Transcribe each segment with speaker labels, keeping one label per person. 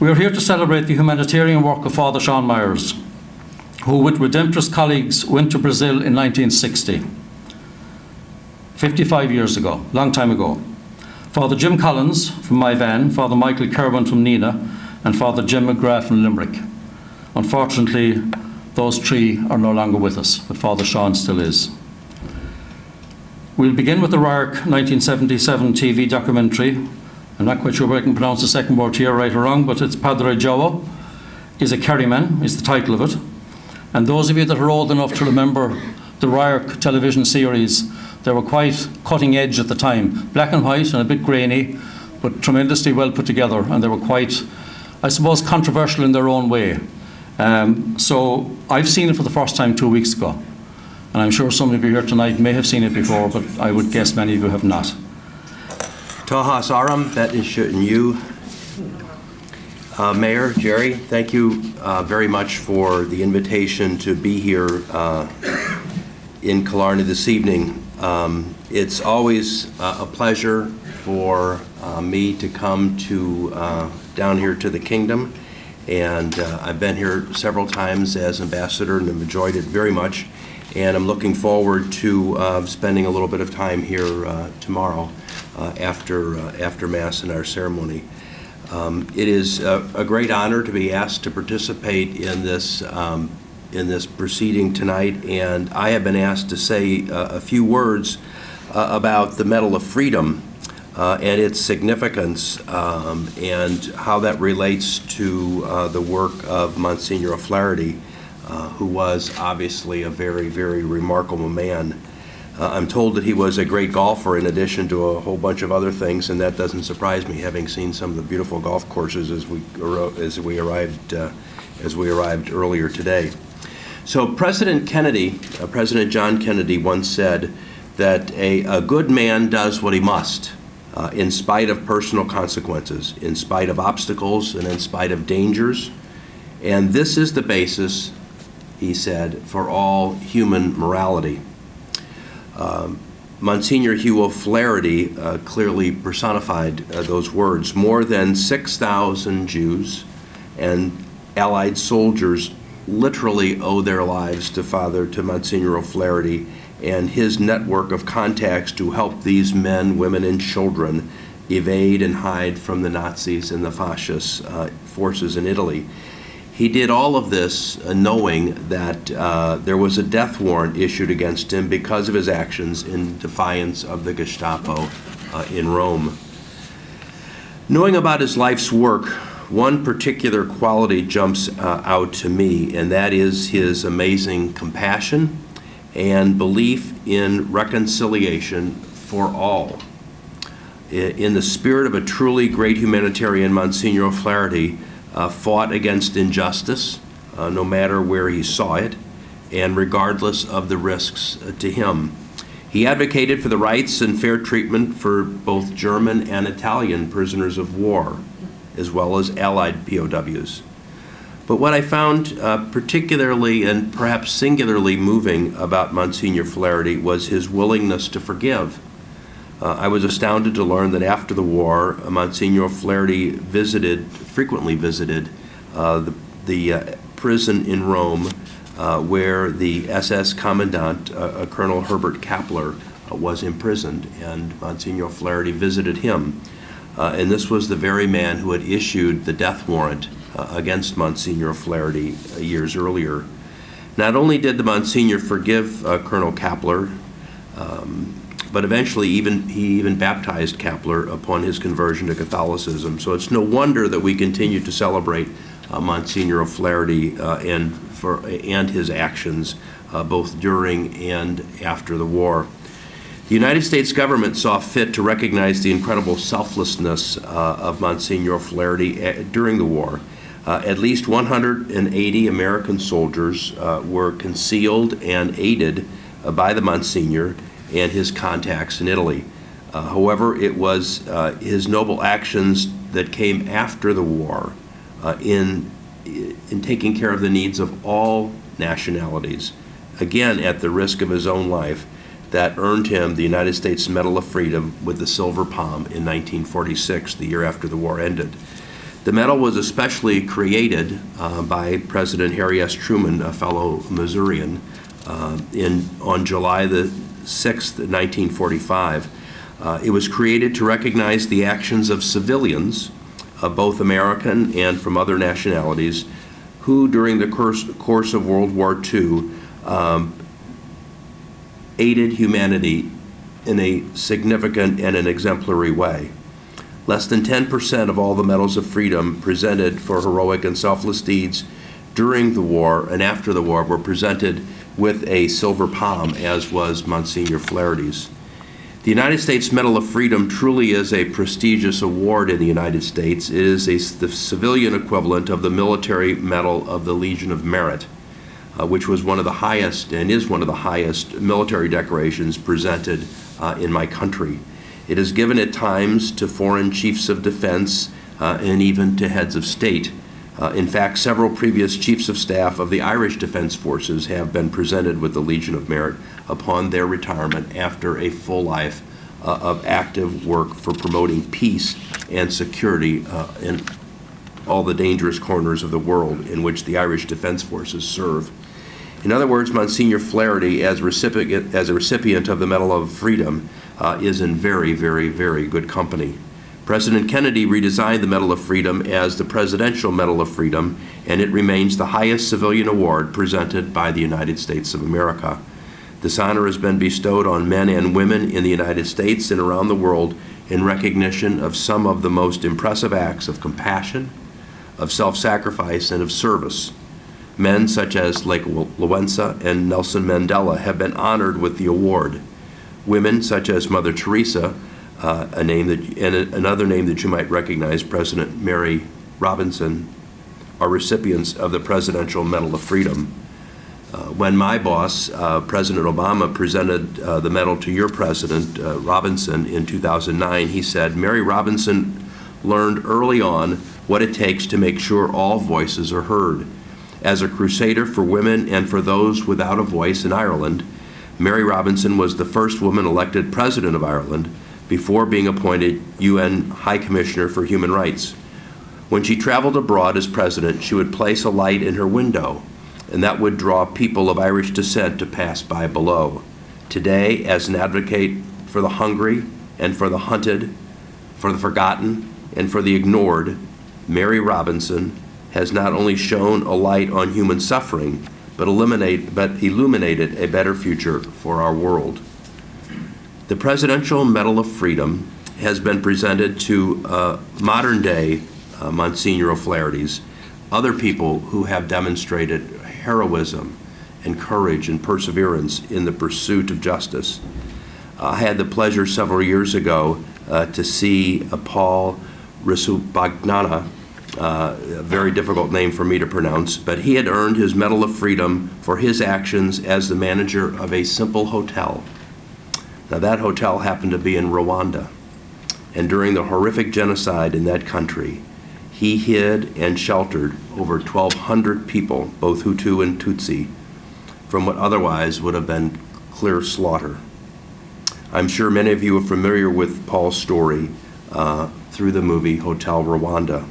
Speaker 1: We are here to celebrate the humanitarian work of Fr Sean Myres, who with Redemptorist colleagues went to Brazil in 1960, 55 years ago, long time ago. Father Jim Collins from my van, Father Michael Kerwin from Nina, and Father Jim McGrath from Limerick. Unfortunately, those three are no longer with us, but Father Sean still is. We'll begin with the RARC 1977 TV documentary. I'm not quite sure whether I can pronounce the second word here right or wrong, but it's Padre Joao is a Kerryman, is the title of it. And those of you that are old enough to remember the RARC television series, they were quite cutting edge at the time. Black and white and a bit grainy, but tremendously well put together, and they were quite, I suppose, controversial in their own way. So I've seen it for the first time 2 weeks ago, and I'm sure some of you here tonight may have seen it before, but I would guess many of you have not.
Speaker 2: Tahas Aram, that is you. Mayor, Jerry, thank you very much for the invitation to be here in Killarney this evening. It's always a pleasure for me to come to down here to the Kingdom, and I've been here several times as ambassador and have enjoyed it very much, and I'm looking forward to spending a little bit of time here tomorrow after Mass and our ceremony. It is a great honor to be asked to participate in this proceeding tonight, and I have been asked to say a few words about the Medal of Freedom and its significance and how that relates to the work of Monsignor O'Flaherty, who was obviously a very, very remarkable man. I'm told that he was a great golfer in addition to a whole bunch of other things, and that doesn't surprise me, having seen some of the beautiful golf courses as we arrived earlier today. So President John Kennedy once said that a good man does what he must in spite of personal consequences, in spite of obstacles, and in spite of dangers. And this is the basis, he said, for all human morality. Monsignor Hugh O'Flaherty clearly personified those words. More than 6,000 Jews and Allied soldiers literally owe their lives to Monsignor O'Flaherty and his network of contacts to help these men, women, and children evade and hide from the Nazis and the fascist forces in Italy. He did all of this knowing that there was a death warrant issued against him because of his actions in defiance of the Gestapo in Rome. Knowing about his life's work, one particular quality jumps out to me, and that is his amazing compassion and belief in reconciliation for all. In the spirit of a truly great humanitarian, Monsignor O'Flaherty fought against injustice, no matter where he saw it, and regardless of the risks to him. He advocated for the rights and fair treatment for both German and Italian prisoners of war, as well as Allied POWs. But what I found particularly and perhaps singularly moving about Monsignor O'Flaherty was his willingness to forgive. I was astounded to learn that after the war, Monsignor O'Flaherty frequently visited the prison in Rome where the SS commandant, Colonel Herbert Kappler, was imprisoned, and Monsignor O'Flaherty visited him. And this was the very man who had issued the death warrant against Monsignor O'Flaherty years earlier. Not only did the Monsignor forgive Colonel Kappler, but eventually he even baptized Kappler upon his conversion to Catholicism. So it's no wonder that we continue to celebrate Monsignor O'Flaherty and his actions both during and after the war. The United States government saw fit to recognize the incredible selflessness of Monsignor O'Flaherty during the war. At least 180 American soldiers were concealed and aided by the Monsignor and his contacts in Italy. However, it was his noble actions that came after the war in taking care of the needs of all nationalities, again at the risk of his own life, that earned him the United States Medal of Freedom with the Silver Palm in 1946, the year after the war ended. The medal was especially created by President Harry S. Truman, a fellow Missourian, on July the 6th, 1945. It was created to recognize the actions of civilians, both American and from other nationalities, who during the course of World War II aided humanity in a significant and an exemplary way. Less than 10% of all the medals of freedom presented for heroic and selfless deeds during the war and after the war were presented with a silver palm, as was Monsignor O'Flaherty's. The United States Medal of Freedom truly is a prestigious award in the United States. It is the civilian equivalent of the military Medal of the Legion of Merit, which was one of the highest and is one of the highest military decorations presented in my country. It is given at times to foreign chiefs of defense and even to heads of state. In fact, several previous chiefs of staff of the Irish Defence Forces have been presented with the Legion of Merit upon their retirement after a full life of active work for promoting peace and security in all the dangerous corners of the world in which the Irish Defence Forces serve. In other words, Monsignor O'Flaherty, as a recipient of the Medal of Freedom, is in very, very, very good company. President Kennedy redesigned the Medal of Freedom as the Presidential Medal of Freedom, and it remains the highest civilian award presented by the United States of America. This honor has been bestowed on men and women in the United States and around the world in recognition of some of the most impressive acts of compassion, of self-sacrifice, and of service. Men such as Lech Walesa and Nelson Mandela have been honored with the award. Women such as Mother Teresa, another name that you might recognize, President Mary Robinson, are recipients of the Presidential Medal of Freedom. When my boss, President Obama, presented the medal to your president, Robinson, in 2009, he said, "Mary Robinson learned early on what it takes to make sure all voices are heard. As a crusader for women and for those without a voice in Ireland, Mary Robinson was the first woman elected President of Ireland before being appointed UN High Commissioner for Human Rights. When she traveled abroad as president, she would place a light in her window, and that would draw people of Irish descent to pass by below. Today, as an advocate for the hungry and for the hunted, for the forgotten and for the ignored, Mary Robinson has not only shone a light on human suffering, but illuminated a better future for our world." The Presidential Medal of Freedom has been presented to modern-day Monsignor O'Flaherty's, other people who have demonstrated heroism and courage and perseverance in the pursuit of justice. I had the pleasure several years ago to see Paul Risubagana, a very difficult name for me to pronounce, but he had earned his Medal of Freedom for his actions as the manager of a simple hotel. Now, that hotel happened to be in Rwanda, and during the horrific genocide in that country, he hid and sheltered over 1,200 people, both Hutu and Tutsi, from what otherwise would have been clear slaughter. I'm sure many of you are familiar with Paul's story through the movie Hotel Rwanda.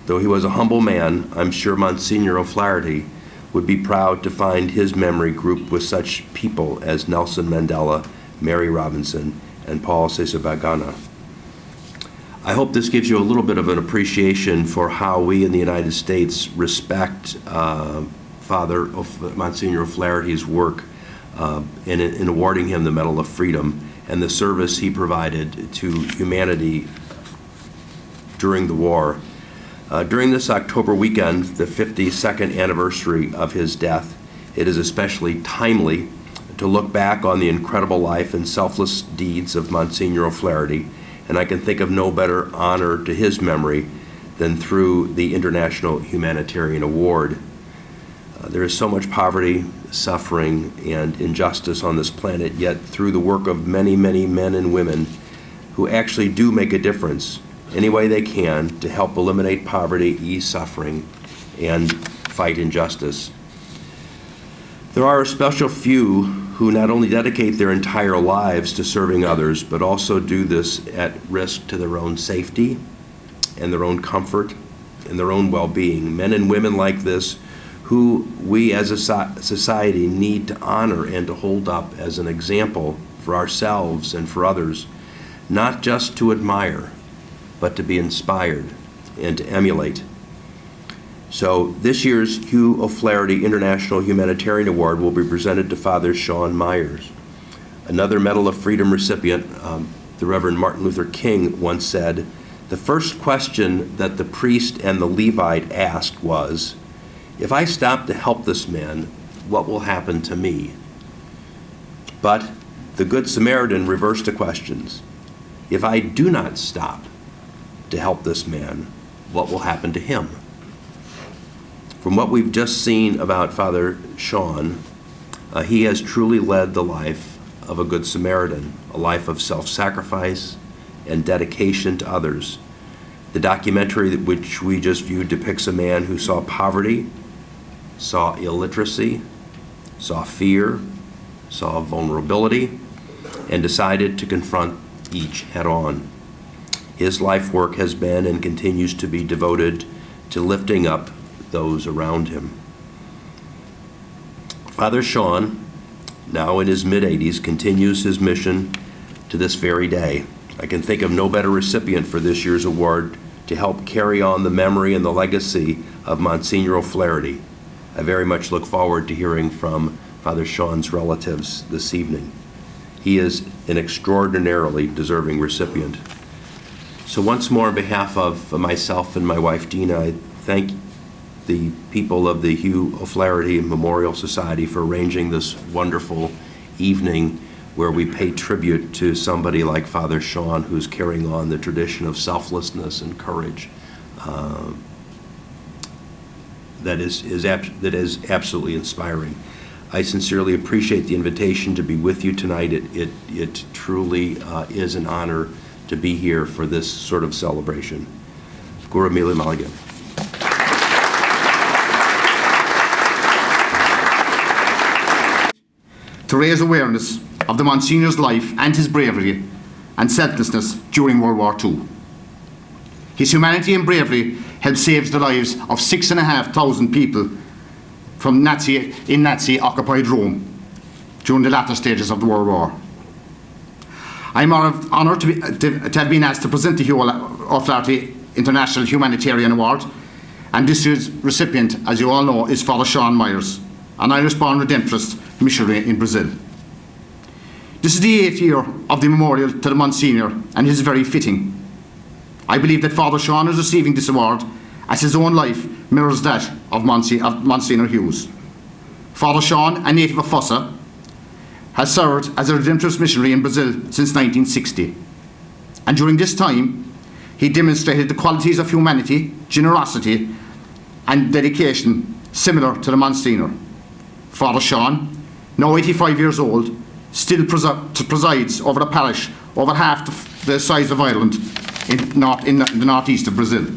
Speaker 2: Though he was a humble man, I'm sure Monsignor O'Flaherty would be proud to find his memory grouped with such people as Nelson Mandela, Mary Robinson, and Paul Rusesabagina. I hope this gives you a little bit of an appreciation for how we in the United States respect Monsignor O'Flaherty's work in awarding him the Medal of Freedom and the service he provided to humanity during the war. During this October weekend, the 52nd anniversary of his death, it is especially timely to look back on the incredible life and selfless deeds of Monsignor O'Flaherty, and I can think of no better honor to his memory than through the International Humanitarian Award. There is so much poverty, suffering, and injustice on this planet, yet through the work of many, many men and women who actually do make a difference any way they can to help eliminate poverty, ease suffering, and fight injustice. There are a special few who not only dedicate their entire lives to serving others, but also do this at risk to their own safety and their own comfort and their own well-being. Men and women like this who we as a society need to honor and to hold up as an example for ourselves and for others, not just to admire, but to be inspired and to emulate. So this year's Hugh O'Flaherty International Humanitarian Award will be presented to Fr Sean Myres. Another Medal of Freedom recipient, the Reverend Martin Luther King, once said, "The first question that the priest and the Levite asked was, 'If I stop to help this man, what will happen to me?' But the Good Samaritan reversed the questions. 'If I do not stop to help this man, what will happen to him?'" From what we've just seen about Fr Sean, he has truly led the life of a Good Samaritan, a life of self-sacrifice and dedication to others. The documentary which we just viewed depicts a man who saw poverty, saw illiteracy, saw fear, saw vulnerability, and decided to confront each head-on. His life work has been and continues to be devoted to lifting up those around him. Fr Sean, now in his mid-80s, continues his mission to this very day. I can think of no better recipient for this year's award to help carry on the memory and the legacy of Monsignor O'Flaherty. I very much look forward to hearing from Fr Sean's relatives this evening. He is an extraordinarily deserving recipient. So once more, on behalf of myself and my wife Dina, I thank the people of the Hugh O'Flaherty Memorial Society for arranging this wonderful evening where we pay tribute to somebody like Fr Sean, who's carrying on the tradition of selflessness and courage that is absolutely inspiring. I sincerely appreciate the invitation to be with you tonight. It truly is an honor to be here for this sort of celebration. Gura Mili Malagan.
Speaker 3: To raise awareness of the Monsignor's life and his bravery and selflessness during World War II. His humanity and bravery helped save the lives of 6,500 people from Nazi-occupied Rome during the latter stages of the World War. I'm honoured to have been asked to present the Hugh O'Flaherty International Humanitarian Award, and this year's recipient, as you all know, is Fr Sean Myres, an Irish-born Redemptorist missionary in Brazil. This is the 8th year of the memorial to the Monsignor, and it is very fitting. I believe that Fr Sean is receiving this award as his own life mirrors that of Monsignor Hughes. Fr Sean, a native of Fossa, has served as a Redemptorist missionary in Brazil since 1960. And during this time, he demonstrated the qualities of humanity, generosity, and dedication similar to the Monsignor. Fr Sean, now 85 years old, still presides over a parish over half the size of Ireland in the northeast of Brazil.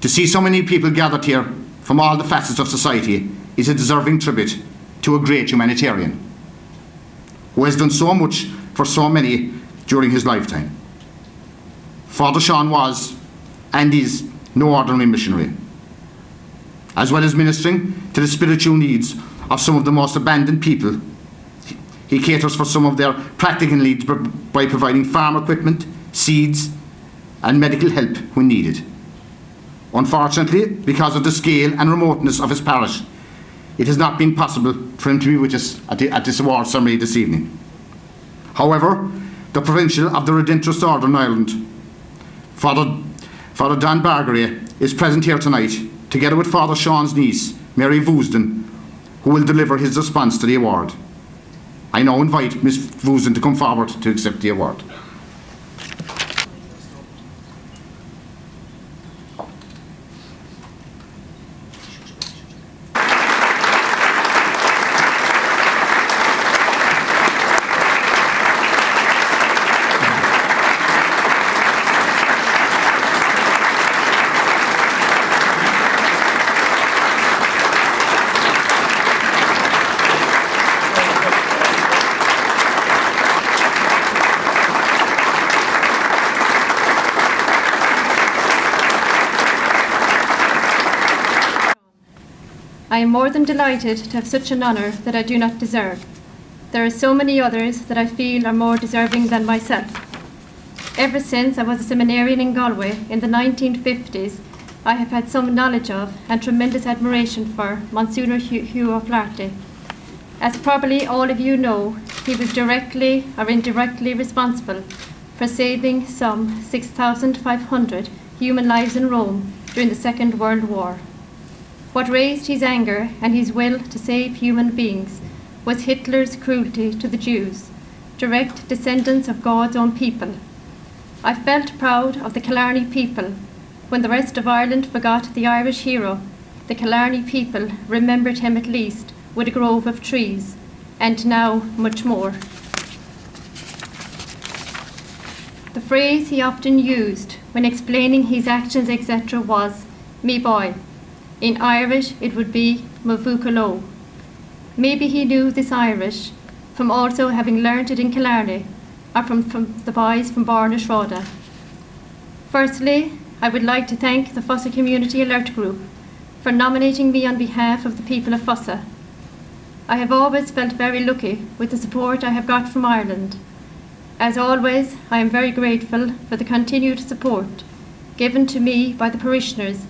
Speaker 3: To see so many people gathered here from all the facets of society is a deserving tribute to a great humanitarian who has done so much for so many during his lifetime. Fr Sean was and is no ordinary missionary. As well as ministering to the spiritual needs of some of the most abandoned people, he caters for some of their practical needs by providing farm equipment, seeds, and medical help when needed. Unfortunately, because of the scale and remoteness of his parish, it has not been possible for him to be with us at this award ceremony this evening. However, the Provincial of the Redemptorist Order in Ireland, Father Don Bargery, is present here tonight, together with Fr Sean's niece, Mary Vousden, who will deliver his response to the award. I now invite Ms. Vousden to come forward to accept the award.
Speaker 4: I am more than delighted to have such an honour that I do not deserve. There are so many others that I feel are more deserving than myself. Ever since I was a seminarian in Galway in the 1950s, I have had some knowledge of and tremendous admiration for Monsignor Hugh O'Flaherty. As probably all of you know, he was directly or indirectly responsible for saving some 6,500 human lives in Rome during the Second World War. What raised his anger and his will to save human beings was Hitler's cruelty to the Jews, direct descendants of God's own people. I felt proud of the Killarney people. When the rest of Ireland forgot the Irish hero, the Killarney people remembered him at least with a grove of trees, and now much more. The phrase he often used when explaining his actions, etc., was, "me boy." In Irish, it would be "mavukalo." Maybe he knew this Irish from also having learnt it in Killarney, or from the boys from Barnashroda. Firstly, I would like to thank the Fossa Community Alert Group for nominating me on behalf of the people of Fossa. I have always felt very lucky with the support I have got from Ireland. As always, I am very grateful for the continued support given to me by the parishioners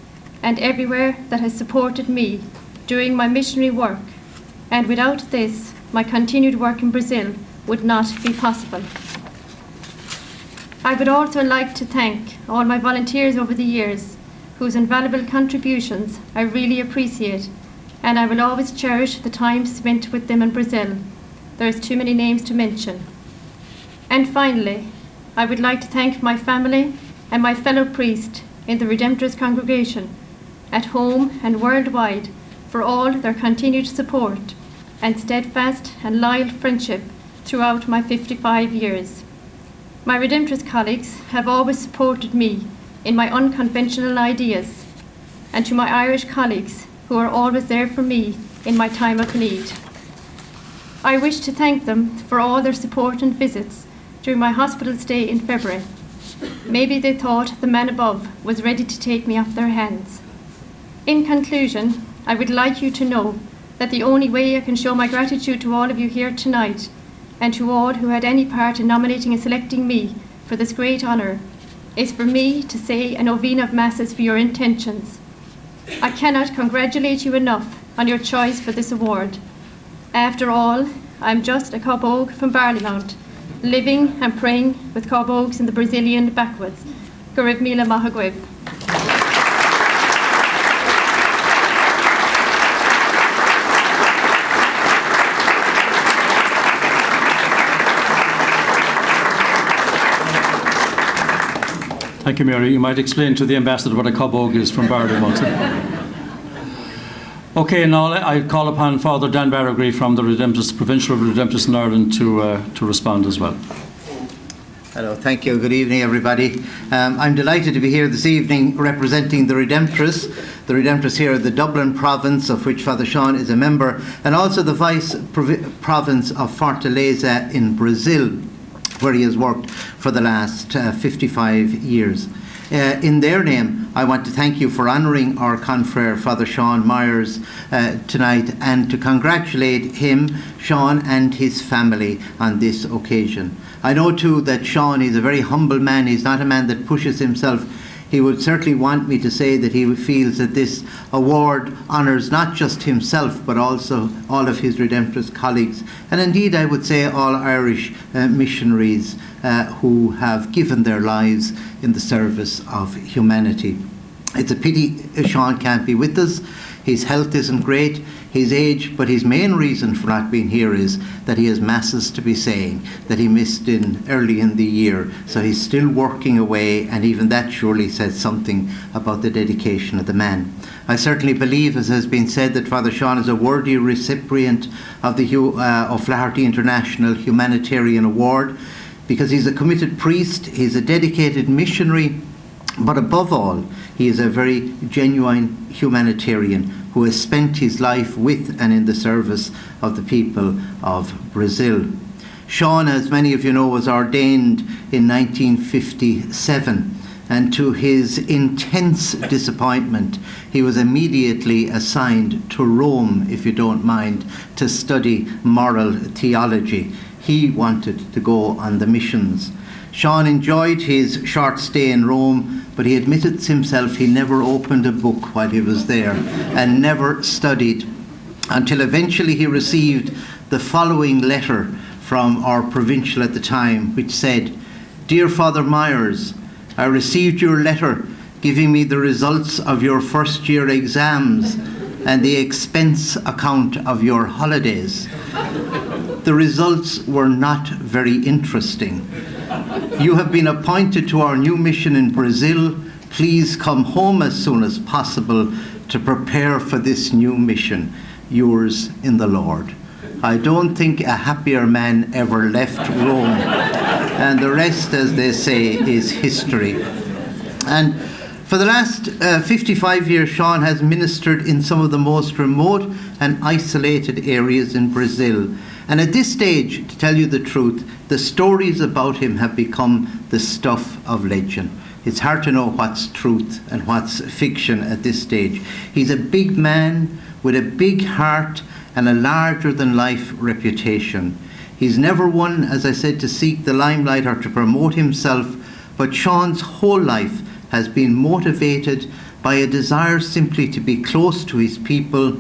Speaker 4: and everywhere that has supported me during my missionary work, and without this, my continued work in Brazil would not be possible. I would also like to thank all my volunteers over the years, whose invaluable contributions I really appreciate, and I will always cherish the time spent with them in Brazil. There is too many names to mention. And finally, I would like to thank my family and my fellow priest in the Redemptorist congregation, at home and worldwide, for all their continued support and steadfast and loyal friendship throughout my 55 years. My Redemptorist colleagues have always supported me in my unconventional ideas, and to my Irish colleagues who are always there for me in my time of need. I wish to thank them for all their support and visits during my hospital stay in February. Maybe they thought the man above was ready to take me off their hands. In conclusion, I would like you to know that the only way I can show my gratitude to all of you here tonight, and to all who had any part in nominating and selecting me for this great honour, is for me to say a novena of masses for your intentions. I cannot congratulate you enough on your choice for this award. After all, I am just a Cobbogue from Barleymount, living and praying with Cobbogues in the Brazilian backwoods. Guriv Mila Mahagwiv.
Speaker 1: Thank you, Mary. You might explain to the ambassador what a Cobbogue is from Barleymount. Okay, now I call upon Father Dan Baragry from the Redemptorist, Provincial Redemptorist in Ireland to respond as well.
Speaker 5: Hello, thank you. Good evening, everybody. I'm delighted to be here this evening representing the Redemptorists. The Redemptorists here in the Dublin province, of which Father Sean is a member, and also the vice province of Fortaleza in Brazil, where he has worked for the last 55 years. In their name, I want to thank you for honouring our confrere, Fr Sean Myres, tonight, and to congratulate him, Sean, and his family on this occasion. I know too that Sean is a very humble man. He's not a man that pushes himself. He would certainly want me to say that he feels that this award honours not just himself, but also all of his Redemptorist colleagues, and indeed I would say all Irish missionaries who have given their lives in the service of humanity. It's a pity Sean can't be with us. His health isn't great, his age, but his main reason for not being here is that he has masses to be saying that he missed early in the year. So he's still working away, and even that surely says something about the dedication of the man. I certainly believe, as has been said, that Father Sean is a worthy recipient of the Hugh O'Flaherty International Humanitarian Award, because he's a committed priest, he's a dedicated missionary, but above all, he is a very genuine humanitarian who has spent his life with and in the service of the people of Brazil. Sean, as many of you know, was ordained in 1957 and to his intense disappointment, he was immediately assigned to Rome, if you don't mind, to study moral theology. He wanted to go on the missions. Sean enjoyed his short stay in Rome, but he admitted to himself he never opened a book while he was there and never studied until eventually he received the following letter from our provincial at the time, which said, "Dear Father Myres, I received your letter giving me the results of your first year exams and the expense account of your holidays. The results were not very interesting. You have been appointed to our new mission in Brazil. Please come home as soon as possible to prepare for this new mission. Yours in the Lord." I don't think a happier man ever left Rome. And the rest, as they say, is history. And for the last 55 years, Sean has ministered in some of the most remote and isolated areas in Brazil. And at this stage, to tell you the truth, the stories about him have become the stuff of legend. It's hard to know what's truth and what's fiction at this stage. He's a big man with a big heart and a larger-than-life reputation. He's never one, as I said, to seek the limelight or to promote himself, but Sean's whole life has been motivated by a desire simply to be close to his people,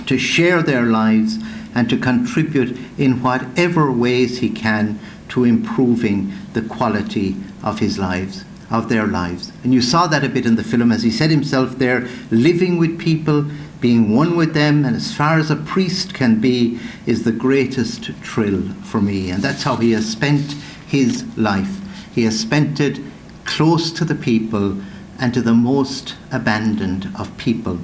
Speaker 5: to share their lives, and to contribute in whatever ways he can to improving the quality of his lives, of their lives. And you saw that a bit in the film, as he said himself there, living with people, being one with them, and as far as a priest can be, is the greatest thrill for me. And that's how he has spent his life. He has spent it close to the people and to the most abandoned of people.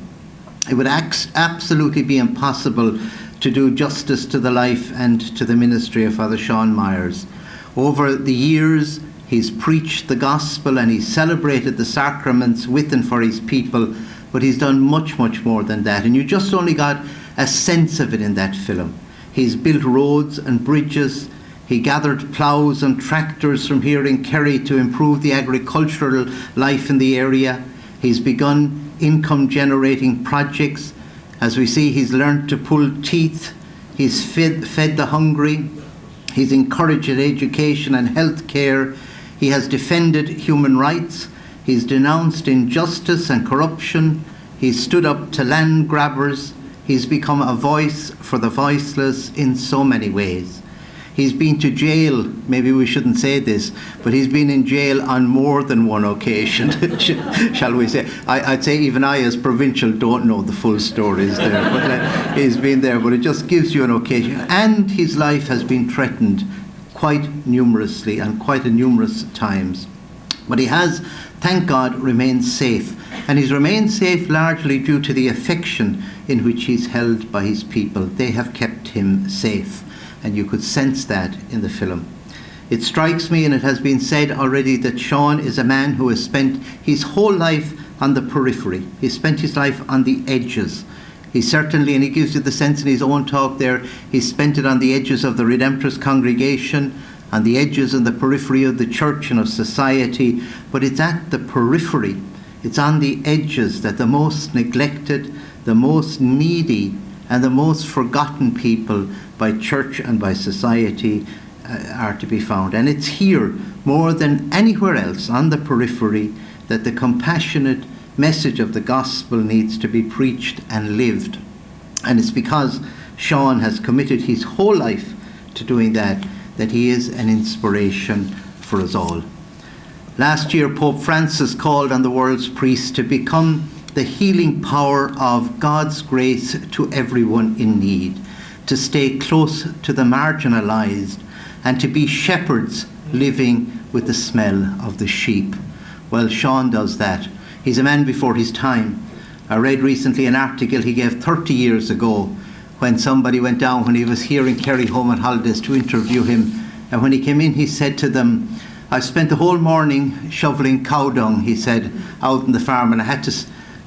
Speaker 5: It would absolutely be impossible to do justice to the life and to the ministry of Father Sean Myres. Over the years, he's preached the gospel and he's celebrated the sacraments with and for his people, but he's done much, much more than that. And you just only got a sense of it in that film. He's built roads and bridges. He gathered ploughs and tractors from here in Kerry to improve the agricultural life in the area. He's begun income-generating projects. As we see, he's learned to pull teeth. He's fed the hungry. He's encouraged education and health care. He has defended human rights. He's denounced injustice and corruption. He's stood up to land grabbers. He's become a voice for the voiceless in so many ways. He's been to jail, maybe we shouldn't say this, but he's been in jail on more than one occasion, shall we say. I'd say even I, as provincial, don't know the full stories there, but he's been there, but it just gives you an occasion. And his life has been threatened quite numerously and quite a numerous times. But he has, thank God, remained safe. And he's remained safe largely due to the affection in which he's held by his people. They have kept him safe. And you could sense that in the film. It strikes me, and it has been said already, that Sean is a man who has spent his whole life on the periphery. He spent his life on the edges. He certainly, and he gives you the sense in his own talk there, he spent it on the edges of the Redemptorist congregation, on the edges and the periphery of the church and of society, but it's at the periphery, it's on the edges that the most neglected, the most needy, and the most forgotten people by church and by society are to be found. And it's here, more than anywhere else, on the periphery, that the compassionate message of the gospel needs to be preached and lived. And it's because Sean has committed his whole life to doing that, that he is an inspiration for us all. Last year, Pope Francis called on the world's priests to become the healing power of God's grace to everyone in need, to stay close to the marginalized, and to be shepherds living with the smell of the sheep. Well, Sean does that. He's a man before his time. I read recently an article he gave 30 years ago when somebody went down when he was here in Kerry home on holidays to interview him. And when he came in, he said to them, "I spent the whole morning shoveling cow dung," he said, "out in the farm, and I had to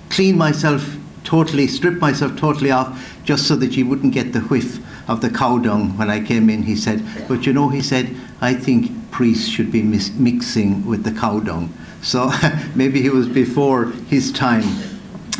Speaker 5: clean myself totally, strip myself totally off, just so that you wouldn't get the whiff of the cow dung when I came in," he said. "But you know," he said, "I think priests should be mixing with the cow dung." So maybe he was before his time.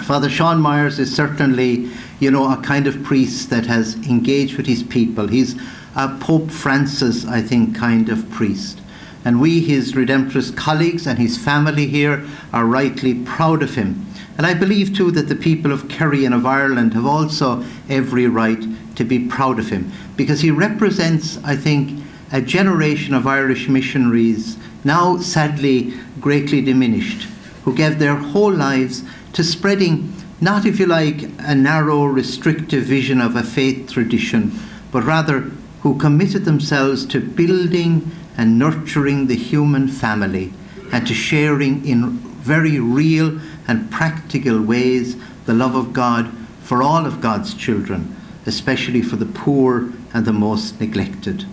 Speaker 5: Father Sean Myres is certainly, a kind of priest that has engaged with his people. He's a Pope Francis, I think, kind of priest. And we, his Redemptorist colleagues and his family here, are rightly proud of him. And I believe too that the people of Kerry and of Ireland have also every right to be proud of him, because he represents, I think, a generation of Irish missionaries, now sadly greatly diminished, who gave their whole lives to spreading, not, if you like, a narrow, restrictive vision of a faith tradition, but rather who committed themselves to building and nurturing the human family, and to sharing in very real and practical ways the love of God for all of God's children, especially for the poor and the most neglected.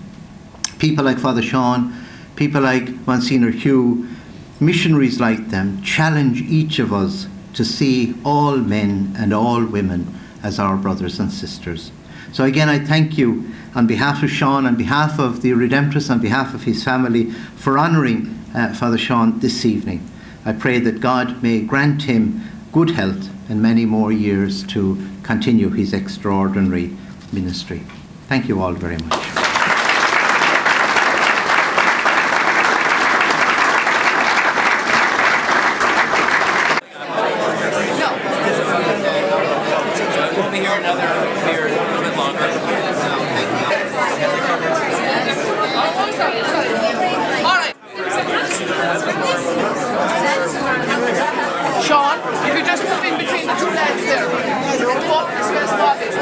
Speaker 5: People like Father Sean, people like Monsignor Hugh, missionaries like them, challenge each of us to see all men and all women as our brothers and sisters. So again, I thank you on behalf of Sean, on behalf of the Redemptorists, on behalf of his family, for honouring Father Sean this evening. I pray that God may grant him good health and many more years to continue his extraordinary ministry. Thank you all very much.
Speaker 6: Sean, if you just move in between the two lads there. Don't walk this way as far as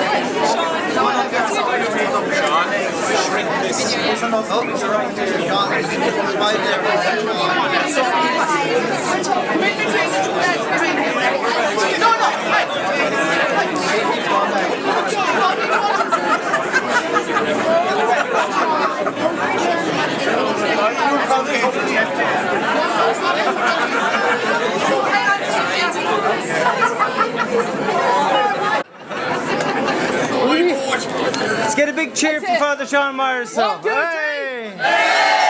Speaker 6: Come in between the two lads behind him. No,
Speaker 7: Let's get a big cheer for Father Sean Myres. So. Hey.